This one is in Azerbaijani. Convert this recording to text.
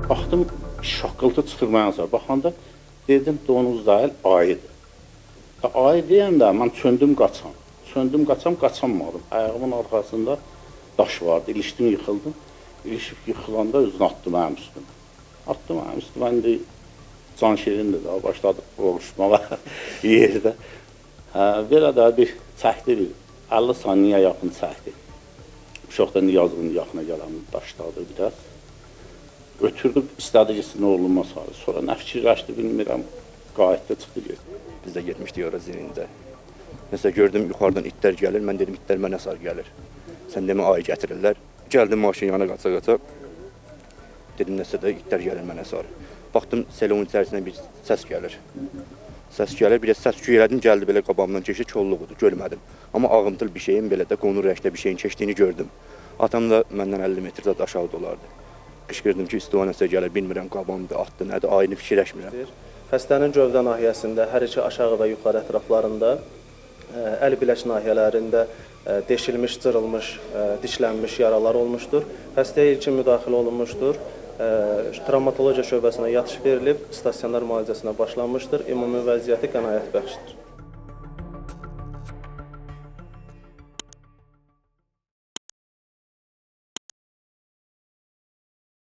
Baxdım, şaqqıltı çıxır mənə sonra. Baxanda dedim, donuz deyil, ayıdır. Ayı deyəndə mən çöndüm qaçam. Qaçamadım. Ayağımın arxasında daş vardı, ilişdim, yıxıldım. İlişib yıxılanda özünü atdı mənim üstümə. İndi can şirindir də, başladıq boğuşmağa yerdə. Belə də bir çəkdi, 50 saniyə yaxın çəkdi. Uşaq da Niyazın yaxına gələn daşladı biraz. Ötürdü, istədi ki, sinir olunma sarı. Sonra nə fikirləşdi, bilmirəm, qayıtdı, çıxdı getdi. Biz də getmişdik ora zirində. Nəsə gördüm, yuxarıdan itlər gəlir, mən dedim, itlər mənə sarı gəlir. Sən demə, ayı gətirirlər. Gəldim maşın yana qaça-qaça. Dedim, nəsə də itlər gəlir mənə sarı. Baxdım, selonun içərisindən bir səs gəlir. Bir də səs-küy elədim, gəldi belə qabağımdan keçdi, kolluğudur, görmədim. Amma ağımtıl bir şeyin, belə də qonur rəngdə bir şeyin keçdiyini gördüm. Atam da məndən 50 metrdə aşağıda olardı. Qışqırdım ki, üstüva nəsə gəlir, bilmirəm, qabağımda, atdı, nədir, ayını fikirləşmirəm. Xəstənin gövdə nahiyəsində, hər iki aşağı və yuxarı ətraflarında, əl bilək nahiyələrində deşilmiş, cırılmış, dişlənmiş yaralar olmuşdur. Xəstəyə ilkin müdaxilə olunmuşdur. Travmatologiya şöbəsinə yatış verilib, stasionar müalicəsinə başlanmışdır. Ümumi vəziyyəti qənaətbəxşdir.